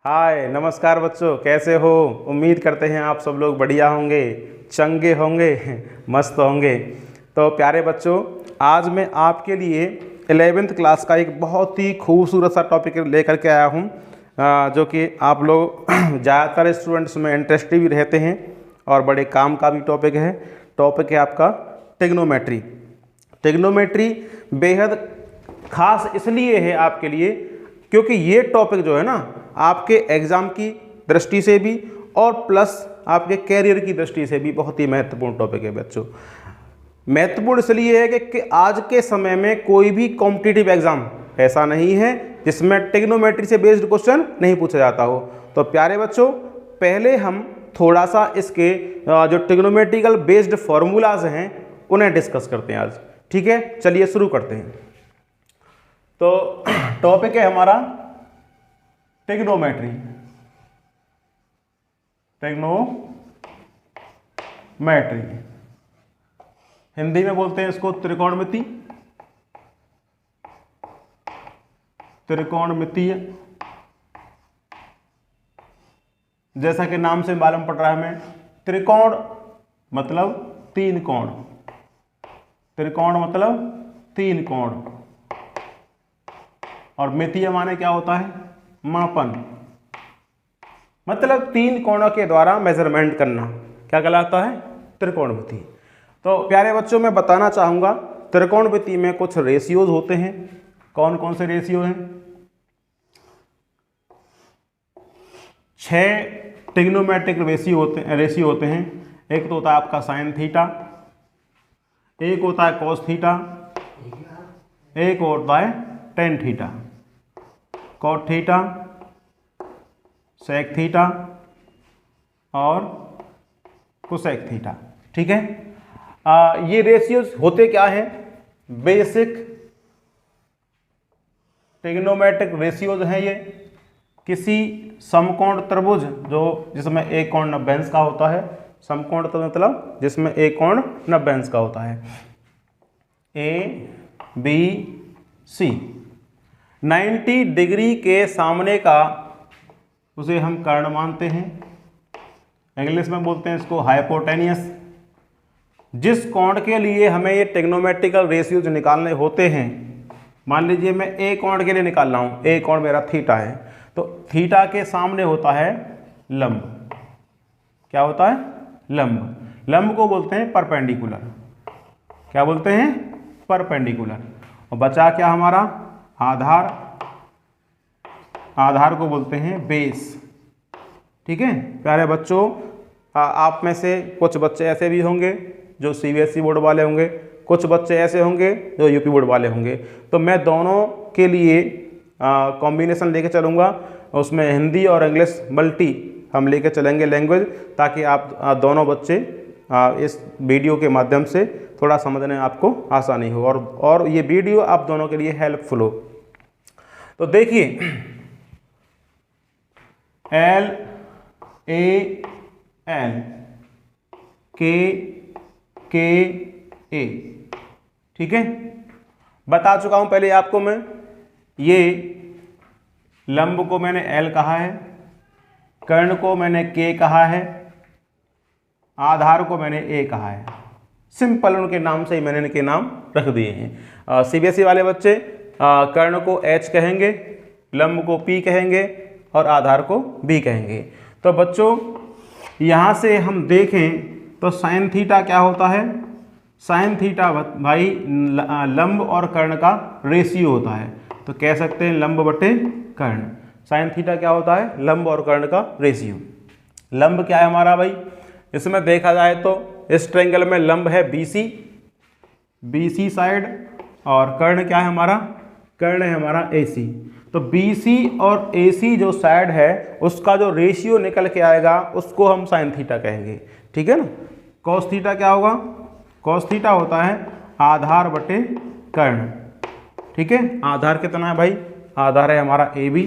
हाय नमस्कार बच्चों, कैसे हो। उम्मीद करते हैं आप सब लोग बढ़िया होंगे, चंगे होंगे, मस्त होंगे। तो प्यारे बच्चों, आज मैं आपके लिए 11th क्लास का एक बहुत ही खूबसूरत सा टॉपिक लेकर के आया हूँ, जो कि आप लोग ज़्यादातर स्टूडेंट्स में इंटरेस्टेड भी रहते हैं और बड़े काम का भी टॉपिक है। टॉपिक है आपका टिग्नोमेट्री। टिग्नोमेट्री बेहद खास इसलिए है आपके लिए क्योंकि ये टॉपिक जो है ना, आपके एग्ज़ाम की दृष्टि से भी और प्लस आपके कैरियर की दृष्टि से भी बहुत ही महत्वपूर्ण टॉपिक है बच्चों। महत्वपूर्ण इसलिए है कि आज के समय में कोई भी कॉम्पिटिटिव एग्ज़ाम ऐसा नहीं है जिसमें टिग्नोमेट्री से बेस्ड क्वेश्चन नहीं पूछा जाता हो। तो प्यारे बच्चों, पहले हम थोड़ा सा इसके जो टिग्नोमेट्रिकल बेस्ड फॉर्मूलाज हैं उन्हें डिस्कस करते हैं आज। ठीक है, चलिए शुरू करते हैं। तो टॉपिक है हमारा टिग्नोमेट्री। टिग्नोमेट्री हिंदी में बोलते हैं इसको त्रिकोणमिति, त्रिकोणमितीय। जैसा कि नाम से मालूम पड़ रहा है हमें, त्रिकोण मतलब तीन कोण, त्रिकोण मतलब तीन कोण, और मितीय माने क्या होता है, मापन, मतलब तीन कोणों के द्वारा मेजरमेंट करना क्या कहलाता है, त्रिकोणमिति। तो प्यारे बच्चों, मैं बताना चाहूँगा त्रिकोणमिति में कुछ रेशियोज होते हैं। कौन कौन से रेशियो हैं? 6 टिग्नोमेट्रिक रेशियो होते हैं। एक तो होता है आपका साइन थीटा, एक होता है कॉस थीटा, एक होता है tan theta, cot theta, sec theta और कोसेक थीटा। ठीक है, ये रेशियोज होते क्या हैं? बेसिक टिग्नोमेट्रिक रेशियोज हैं ये। किसी समकोण त्रिभुज जिसमें एक कोण 90 अंश का होता है, समकोण त्रिभुज मतलब जिसमें एक कोण 90 अंश का होता है, ए बी सी, 90 डिग्री के सामने का उसे हम कर्ण मानते हैं। इंग्लिश में बोलते हैं इसको हाइपोटेनियस। जिस कोण के लिए हमें ये टिग्नोमेट्रिकल रेशियोज निकालने होते हैं, मान लीजिए मैं ए कोण के लिए निकाल रहा हूँ, ए कोण मेरा थीटा है, तो थीटा के सामने होता है लंब। क्या होता है? लंब। लंब को बोलते हैं परपेंडिकुलर। क्या बोलते हैं? परपेंडिकुलर। और बचा क्या हमारा? आधार। आधार को बोलते हैं बेस। ठीक है प्यारे बच्चों, आप में से कुछ बच्चे ऐसे भी होंगे जो सीबीएसई बोर्ड वाले होंगे, कुछ बच्चे ऐसे होंगे जो यूपी बोर्ड वाले होंगे। तो मैं दोनों के लिए कॉम्बिनेशन लेके चलूँगा, उसमें हिंदी और इंग्लिश मल्टी हम लेके चलेंगे लैंग्वेज, ताकि आप दोनों बच्चे इस वीडियो के माध्यम से थोड़ा समझने में आपको आसानी हो और ये वीडियो आप दोनों के लिए हेल्पफुल हो। तो देखिए, एल ए एल के ए, ठीक है, बता चुका हूं पहले आपको मैं। ये लंब को मैंने एल कहा है, कर्ण को मैंने के कहा है, आधार को मैंने ए कहा है। सिंपल उनके नाम से ही मैंने इनके नाम रख दिए हैं। सीबीएसई वाले बच्चे कर्ण को एच कहेंगे, लंब को पी कहेंगे और आधार को बी कहेंगे। तो बच्चों, यहाँ से हम देखें तो साइन थीटा क्या होता है? साइन थीटा भाई लंब और कर्ण का रेशियो होता है। तो कह सकते हैं लंब बटे कर्ण। साइन थीटा क्या होता है? लंब और कर्ण का रेशियो। लंब क्या है हमारा भाई? इसमें देखा जाए तो इस ट्रायंगल में लंब है बीसी साइड, और कर्ण क्या है हमारा? कर्ण है हमारा एसी। तो बीसी और एसी जो साइड है उसका जो रेशियो निकल के आएगा उसको हम साइन थीटा कहेंगे। ठीक है ना। कॉस थीटा क्या होगा? कॉस थीटा होता है आधार बटे कर्ण। ठीक है, आधार कितना है भाई? आधार है हमारा ए बी,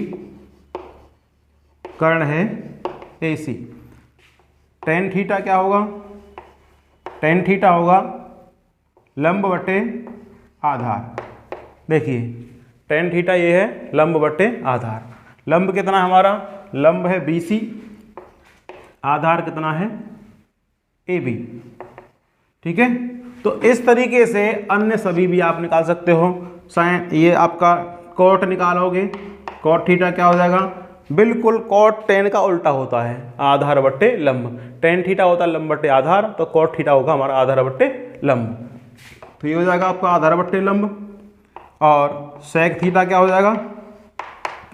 कर्ण है ए सी। टेन थीटा क्या होगा? टेन थीटा होगा लंब बटे आधार। देखिए टेन थीटा ये है लंब बटे आधार। लंब कितना हमारा? लंब है BC, आधार कितना है AB। ठीक है, तो इस तरीके से अन्य सभी भी आप निकाल सकते हो। साइन ये आपका कॉट निकालोगे, कॉट थीटा क्या हो जाएगा, बिल्कुल कॉट टेन का उल्टा होता है, आधार बट्टे लंब। टेन थीटा होता है लंब बट्टे आधार, तो कॉट थीटा होगा हमारा आधार बट्टे लंब। तो ये हो जाएगा आपका आधार बट्टे लंब। और सेक थीटा क्या हो जाएगा,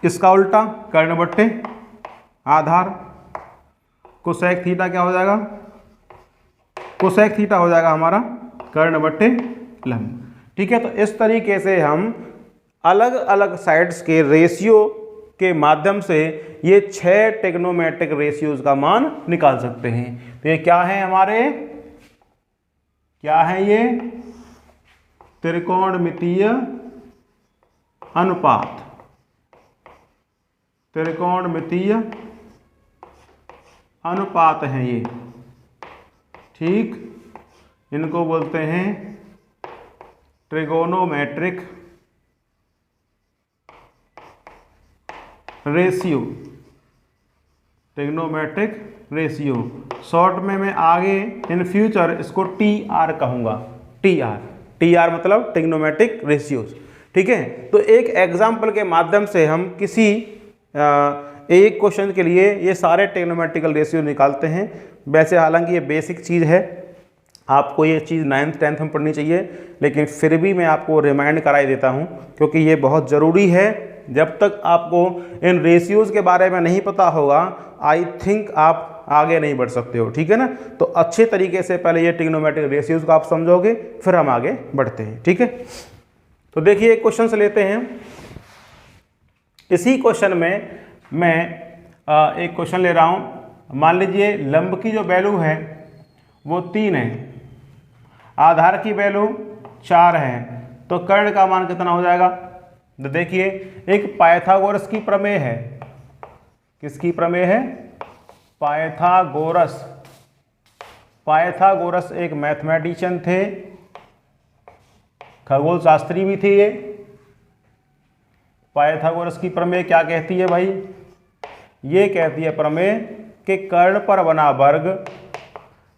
इसका उल्टा कर्ण बट्टे आधार। कोसेक थीटा क्या हो जाएगा, कोसेक थीटा हो जाएगा हमारा कर्ण बट्टे लंब। ठीक है, तो इस तरीके से हम अलग अलग साइड्स के रेशियो के माध्यम से ये 6 ट्रिग्नोमेट्रिक रेशियोज का मान निकाल सकते हैं। तो ये क्या है हमारे, क्या है ये त्रिकोणमितीय अनुपात, त्रिकोणमितीय अनुपात हैं ये। ठीक, इनको बोलते हैं trigonometric ratio, trigonometric ratio. Short में मैं आगे इन फ्यूचर इसको TR कहूँगा, TR मतलब ट्रिग्नोमेट्रिक रेशियोज। ठीक है, तो एक एग्जाम्पल के माध्यम से हम किसी एक क्वेश्चन के लिए ये सारे ट्रिग्नोमेट्रिकल रेशियो निकालते हैं। वैसे हालांकि ये बेसिक चीज़ है, आपको ये चीज़ 9th 10th में पढ़नी चाहिए, लेकिन फिर भी मैं आपको रिमाइंड कराई देता हूँ क्योंकि ये बहुत ज़रूरी है। जब तक आपको इन रेशियोज़ के बारे में नहीं पता होगा, आई थिंक आप आगे नहीं बढ़ सकते हो। ठीक है ना, तो अच्छे तरीके से पहले ये ट्रिग्नोमेट्रिक रेशियोज़ को आप समझोगे, फिर हम आगे बढ़ते हैं। ठीक है, तो देखिए एक क्वेश्चन से लेते हैं। इसी क्वेश्चन में मैं एक क्वेश्चन ले रहा हूँ। मान लीजिए लंब की जो वैल्यू है वो 3 है, आधार की वैल्यू 4 है, तो कर्ण का मान कितना हो जाएगा। तो देखिए एक पाइथागोरस की प्रमेय है, किसकी प्रमेय है, पाइथागोरस। पाइथागोरस एक मैथमेटिशियन थे, खगोल शास्त्री भी थे ये। पाइथागोरस की प्रमेय क्या कहती है भाई, ये कहती है प्रमेय कि कर्ण पर बना वर्ग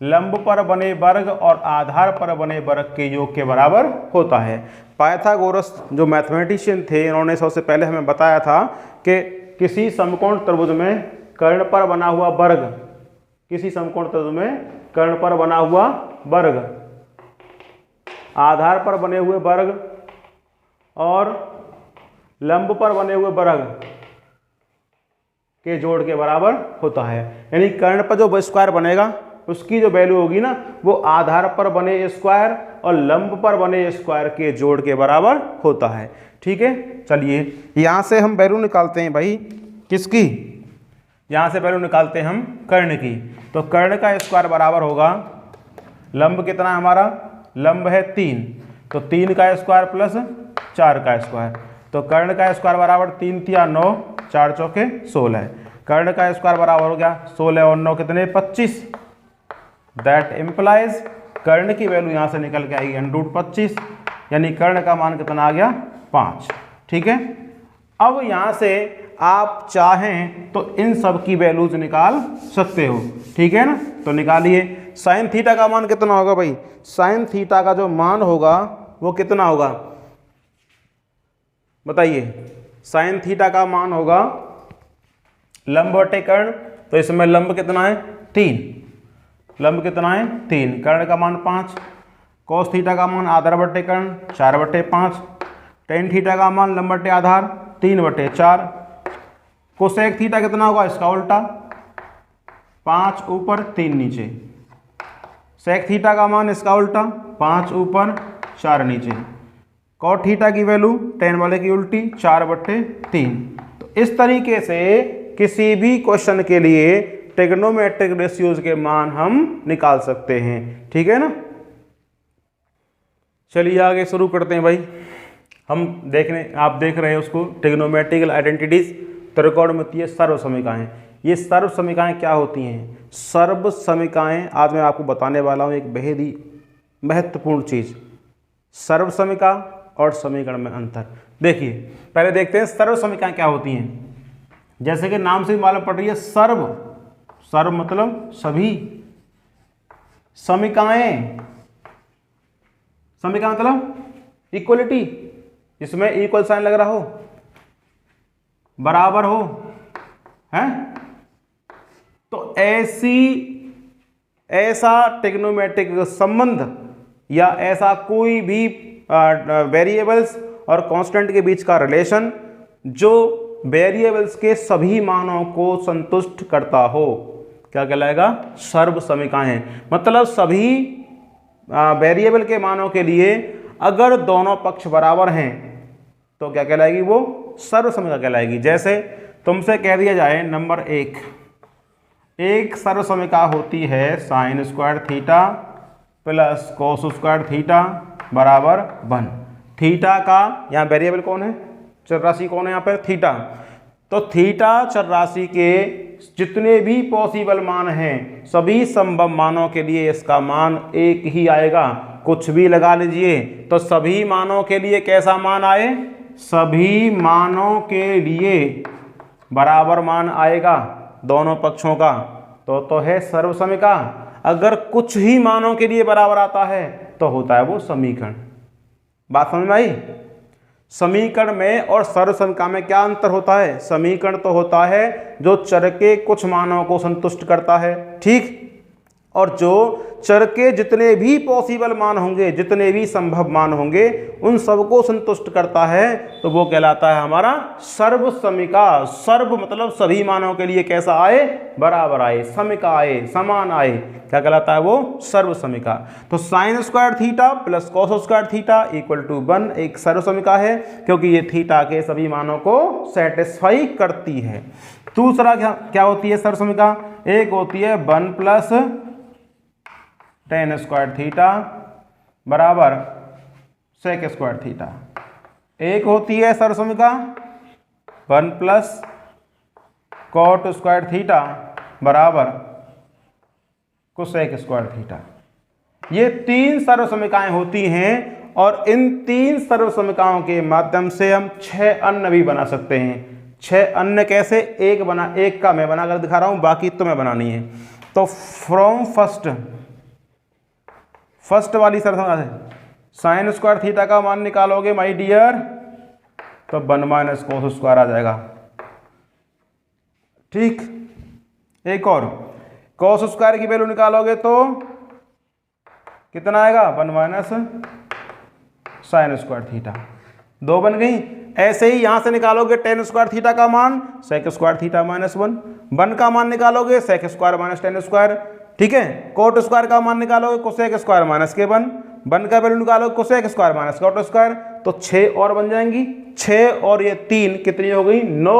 लंब पर बने वर्ग और आधार पर बने वर्ग के योग के बराबर होता है। पाइथागोरस जो मैथमेटिशियन थे, इन्होंने सबसे पहले हमें बताया था कि किसी समकोण त्रिभुज में कर्ण पर बना हुआ वर्ग, किसी समकोण त्रिभुज में कर्ण पर बना हुआ वर्ग, आधार पर बने हुए वर्ग और लंब पर बने हुए वर्ग के जोड़ के बराबर होता है। यानी कर्ण पर जो स्क्वायर बनेगा उसकी जो वैल्यू होगी ना, वो आधार पर बने स्क्वायर और लंब पर बने स्क्वायर के जोड़ के बराबर होता है। ठीक है, चलिए यहाँ से हम वैल्यू निकालते हैं भाई, किसकी, यहाँ से वैल्यू निकालते हैं हम कर्ण की। तो कर्ण का स्क्वायर बराबर होगा, लंब कितना है हमारा, लंब है 3, तो 3 का स्क्वायर प्लस 4 का स्क्वायर, तो कर्ण का स्क्वायर बराबर 3 तिया 9, 4 चौके 16। कर्ण का स्क्वायर बराबर हो गया 16 और 9 कितने 25। दैट इम्प्लाइज कर्ण की वैल्यू यहाँ से निकल के आएगी √25, यानी कर्ण का मान कितना आ गया 5। ठीक है, अब यहाँ से आप चाहें तो इन सब की वैल्यूज निकाल सकते हो। ठीक है ना, तो निकालिए। साइन थीटा का मान कितना होगा भाई, साइन थीटा का जो मान होगा वो कितना होगा बताइए। साइन थीटा का मान होगा लंब बटे कर्ण, तो इसमें लंब कितना है 3, लंब कितना है 3, कर्ण का मान 5। कोस थीटा का मान आधार बटे कर्ण 4/5, टेन थीटा का मान लंब बटे आधार 3/4। कोसेक थीटा कितना होगा, इसका उल्टा 5 ऊपर 3 नीचे। सेक थीटा का मान इसका उल्टा 5 ऊपर 4 नीचे। कॉट थीटा की वैल्यू टेन वाले की उल्टी 4/3। तो इस तरीके से किसी भी क्वेश्चन के लिए ट्रिग्नोमेट्रिक रेशियोज के मान हम निकाल सकते हैं। ठीक है ना, चलिए आगे शुरू करते हैं भाई। हम आप देख रहे हैं उसको, ट्रिग्नोमेट्रिकल आइडेंटिटीज, त्रिकोणमितीय सर्व समीकरण। ये सर्व समीकरण क्या होती हैं, सर्व समीकरण आज मैं आपको बताने वाला हूँ एक बेहद ही महत्वपूर्ण चीज, सर्व समीका और समीकरण में अंतर। देखिए पहले देखते हैं सर्व समीकरण क्या होती हैं। जैसे कि नाम से ही मालूम पड़ रही है सर्व, सर्व मतलब सभी, समीकाएं, समीका मतलब इक्वलिटी, इसमें इक्वल साइन लग रहा हो, बराबर हो, हैं? तो ऐसा ट्रिग्नोमेट्रिक संबंध या ऐसा कोई भी वेरिएबल्स और कांस्टेंट के बीच का रिलेशन जो वेरिएबल्स के सभी मानों को संतुष्ट करता हो, क्या कहलाएगा? सर्व समीकाएं। मतलब सभी वेरिएबल के मानों के लिए अगर दोनों पक्ष बराबर हैं तो क्या कहलाएगी? वो सर्व समीका कहलाएगी। जैसे तुमसे कह दिया जाए नंबर 1, एक सर्व समीका होती है sign square theta plus cos square theta बराबर 1। थीटा का यहाँ वेरिएबल कौन है? चर राशि कौन है यहाँ पर? थीटा। तो थीटा चर राशि के जितने भी पॉसिबल मान हैं सभी संभव मानों के लिए इसका मान एक ही आएगा। कुछ भी लगा लीजिए तो सभी मानों के लिए कैसा मान आए? सभी मानों के लिए बराबर मान आएगा दोनों पक्षों का, तो है सर्व समीका। अगर कुछ ही मानों के लिए बराबर आता है तो होता है वो समीकरण। बात समझ में आई? समीकरण में और सर्व समीका में क्या अंतर होता है? समीकरण तो होता है जो चर के कुछ मानों को संतुष्ट करता है, ठीक, और जो चर के जितने भी पॉसिबल मान होंगे, जितने भी संभव मान होंगे, उन सबको संतुष्ट करता है, तो वो कहलाता है हमारा सर्व समीका। सर्व मतलब सभी मानों के लिए कैसा आए? बराबर आए, समीका आए, समान आए, क्या कहलाता है वो? सर्व समीका। तो sine square theta plus cos square theta equal to 1 एक सर्व समीका है, क्योंकि ये थीटा के सभी मानों को सेटिस्फाई करती है। दूसरा क्या होती है सर्व समीका? एक होती है 1 प्लस टेन स्क्वायर थीटा बराबर सेक स्क्वायर थीटा। एक होती है सर्व समीका 1 प्लस कॉट स्क्वायर थीटा बराबर कोसेक स्क्वायर थीटा। ये 3 सर्व समीकाएं होती हैं और इन 3 सर्व समीकाओं के माध्यम से हम 6 अन्य भी बना सकते हैं। 6 अन्य कैसे? एक का मैं बनाकर दिखा रहा हूं, बाकी तुम्हें बनानी है। तो फ्रॉम फर्स्ट वाली सर्व समीका से साइन स्क्वायर थीटा का मान निकालोगे माय डियर तो 1 माइनस कोस स्क्वायर आ जाएगा, ठीक। एक और कोस स्क्वायर की वैल्यू निकालोगे तो कितना आएगा? 1 माइनस साइन स्क्वायर थीटा। 2 बन गई। ऐसे ही यहां से निकालोगे टेन स्क्वायर थीटा का मान सेक स्क्वायर थीटा माइनस 1 का मान निकालोगे sec square minus tan square, ठीक है। कोट स्क्वायर का मान निकालोगे कोसेक स्क्वायर माइनस के 1 का वैल्यू निकालोगे cosec square minus cot square, तो 6 और बन जाएंगी। 6 और ये 3 कितनी हो गई? 9।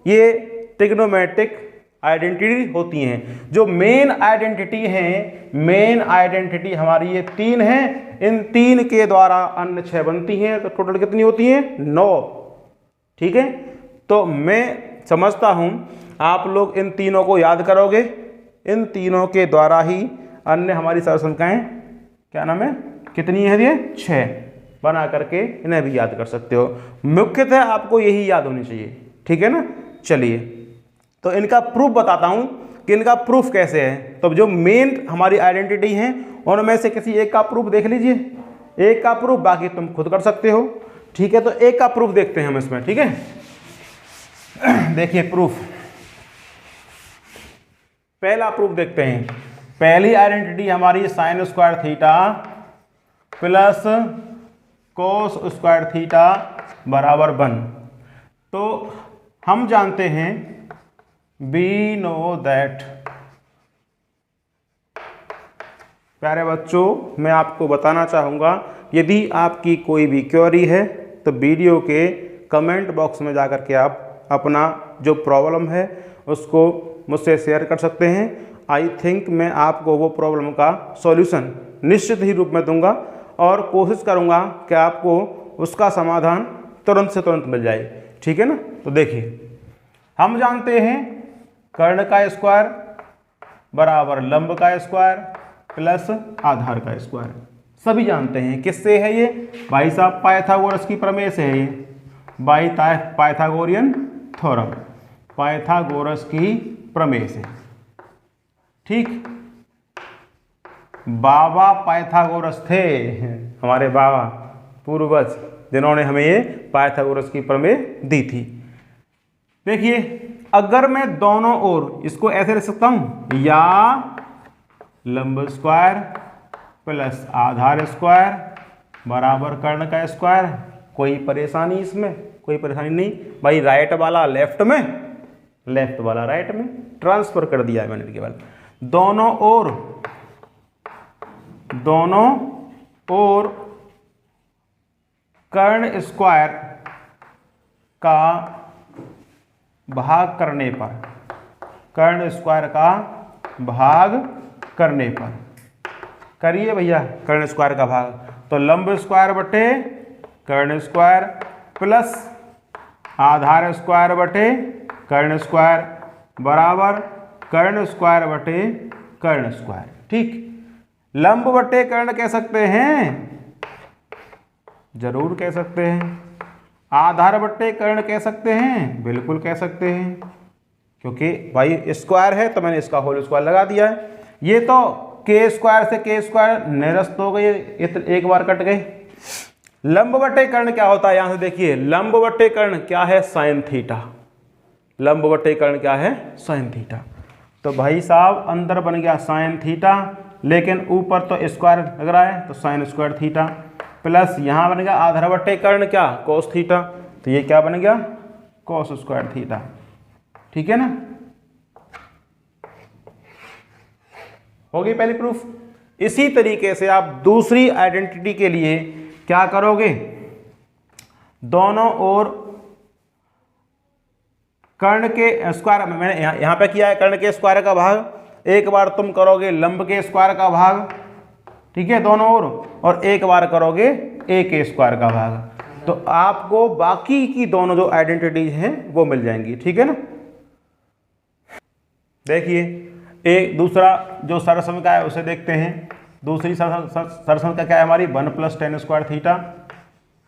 ये ट्रिग्नोमेट्रिक आइडेंटिटी होती हैं। जो मेन आइडेंटिटी हैं, मेन आइडेंटिटी हमारी ये 3 हैं। इन 3 के द्वारा अन्य 6 बनती हैं, तो टोटल कितनी होती हैं? 9, ठीक है। तो मैं समझता हूं आप लोग इन तीनों को याद करोगे। इन तीनों के द्वारा ही अन्य हमारी सर्व समीकाएं क्या नाम है, कितनी है? ये 6 बना करके इन्हें भी याद कर सकते हो। मुख्यतः आपको यही याद होनी चाहिए, ठीक है ना। चलिए तो इनका प्रूफ बताता हूं कि इनका प्रूफ कैसे है। तो जो मेन हमारी आइडेंटिटी हैं उनमें से किसी एक का प्रूफ देख लीजिए, एक का प्रूफ, बाकी तुम खुद कर सकते हो, ठीक है। तो एक का प्रूफ देखते हैं हम इसमें, ठीक है। देखिए प्रूफ, पहला प्रूफ देखते हैं। पहली आइडेंटिटी हमारी sign square theta plus cos square theta बराबर 1। तो हम जानते हैं वी नो दैट, प्यारे बच्चों मैं आपको बताना चाहूँगा, यदि आपकी कोई भी क्वेरी है तो वीडियो के कमेंट बॉक्स में जाकर के आप अपना जो प्रॉब्लम है उसको मुझसे शेयर कर सकते हैं। आई थिंक मैं आपको वो प्रॉब्लम का सॉल्यूशन निश्चित ही रूप में दूंगा और कोशिश करूंगा कि आपको उसका समाधान तुरंत से तुरंत मिल जाए, ठीक है ना। तो देखिए हम जानते हैं कर्ण का स्क्वायर बराबर लंब का स्क्वायर प्लस आधार का स्क्वायर, सभी जानते हैं। किससे है ये? भाई साहब पाइथागोरस की प्रमेय से है ये, बाय पाइथागोरियन थ्योरम। पाइथागोरस की प्रमेय से। ठीक, बाबा पाइथागोरस थे, हमारे बाबा पूर्वज, जिन्होंने हमें ये पाइथागोरस की प्रमेय दी थी। देखिए, अगर मैं दोनों ओर इसको ऐसे लिख सकता हूं, या लंब स्क्वायर प्लस आधार स्क्वायर बराबर कर्ण का स्क्वायर। कोई परेशानी इसमें? कोई परेशानी नहीं भाई। राइट वाला लेफ्ट में, लेफ्ट वाला राइट में ट्रांसफर कर दिया है मैंने केवल। दोनों ओर कर्ण स्क्वायर का भाग करने पर, कर्ण स्क्वायर का भाग करने पर, करिए भैया कर्ण स्क्वायर का भाग। तो लंब स्क्वायर बटे कर्ण स्क्वायर प्लस आधार स्क्वायर बटे कर्ण स्क्वायर बराबर कर्ण स्क्वायर बटे कर्ण स्क्वायर। ठीक, लंब बटे कर्ण कह सकते हैं, जरूर कह सकते हैं। आधार बट्टे कर्ण कह सकते हैं, बिल्कुल कह सकते हैं, क्योंकि भाई स्क्वायर है तो मैंने इसका होल स्क्वायर लगा दिया है। ये तो के स्क्वायर से के स्क्वायर निरस्त हो गए, एक बार कट गए। लंब बट्टे कर्ण क्या होता है? यहां से देखिए, लंब बट्टे कर्ण क्या है? Sine theta. लंब बट्टे कर्ण क्या है? Sine theta. तो भाई साहब अंदर बन गया साइन थीटा, लेकिन ऊपर तो स्क्वायर लग रहा है तो साइन स्क्वायर थीटा, प्लस यहां बन गया आधार बट्टे कर्ण क्या? Cos theta. तो ये क्या बन गया? Cos square theta. ठीक है ना, होगी पहली प्रूफ। इसी तरीके से आप दूसरी आइडेंटिटी के लिए क्या करोगे? दोनों ओर कर्ण के स्क्वायर, मैंने यहां पे किया है कर्ण के स्क्वायर का भाग, एक बार तुम करोगे लंब के स्क्वायर का भाग, ठीक है, दोनों ओर, और एक बार करोगे ए के स्क्वायर का भाग। तो आपको बाकी की दोनों जो आइडेंटिटीज हैं वो मिल जाएंगी। ठीक है ना। देखिए, एक दूसरा जो सरसमीका है उसे देखते हैं। दूसरी सरसमीका क्या है हमारी? 1 + tan स्क्वायर थीटा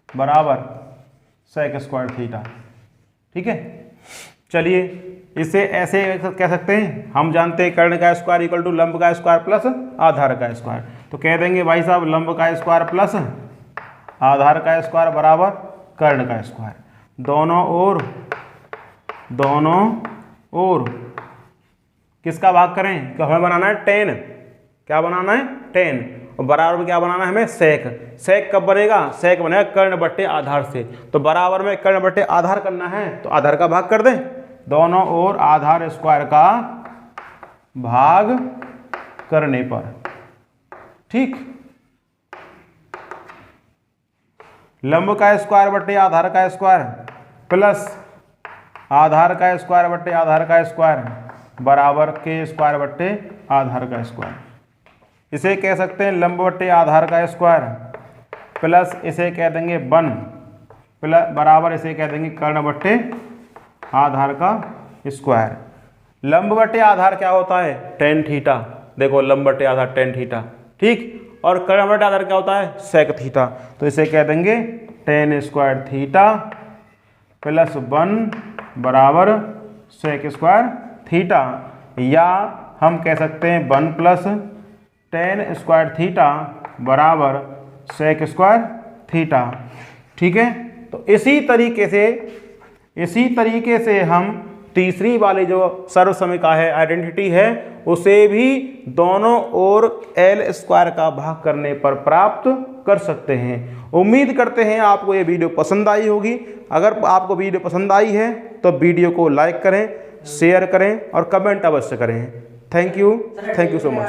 बराबर sec स्क्वायर थीटा। ठीक है, चलिए इसे ऐसे कह सकते हैं, हम जानते हैं कर्ण का स्क्वायर इक्वल टू लंब का स्क्वायर प्लस आधार का स्क्वायर। तो कह देंगे भाई साहब लंब का स्क्वायर प्लस आधार का स्क्वायर बराबर कर्ण का स्क्वायर। दोनों ओर किसका भाग करें? तो हमें बनाना है टेन। क्या बनाना है? टेन। और बराबर में क्या बनाना है हमें? सेक। सेक कब बनेगा? सेक बनेगा कर्ण बट्टे आधार से। तो बराबर में कर्ण बट्टे आधार करना है तो आधार का भाग कर दें। दोनों ओर आधार स्क्वायर का भाग करने पर, ठीक, लंब का स्क्वायर बट्टे आधार का स्क्वायर प्लस आधार का स्क्वायर बट्टे आधार का स्क्वायर बराबर के स्क्वायर बट्टे आधार का स्क्वायर। इसे कह सकते हैं लंब बट्टे आधार का स्क्वायर प्लस इसे कह देंगे 1 प्लस बराबर इसे कह देंगे कर्ण बट्टे आधार का स्क्वायर। लंब बट्टे आधार क्या होता है? tan theta. देखो लंब बट्टे आधार tan थीटा, ठीक, और कर्ण बट्टे आधार क्या होता है? sec theta. तो इसे कह देंगे tan स्क्वायर थीटा प्लस 1 बराबर sec स्क्वायर थीटा, या हम कह सकते हैं 1 + tan स्क्वायर थीटा बराबर sec स्क्वायर थीटा। ठीक है, तो इसी तरीके से हम तीसरी वाली जो सर्वसमीका है, आइडेंटिटी है, उसे भी दोनों ओर एल स्क्वायर का भाग करने पर प्राप्त कर सकते हैं। उम्मीद करते हैं आपको ये वीडियो पसंद आई होगी। अगर आपको वीडियो पसंद आई है तो वीडियो को लाइक करें, शेयर करें और कमेंट अवश्य करें। Thank you so much.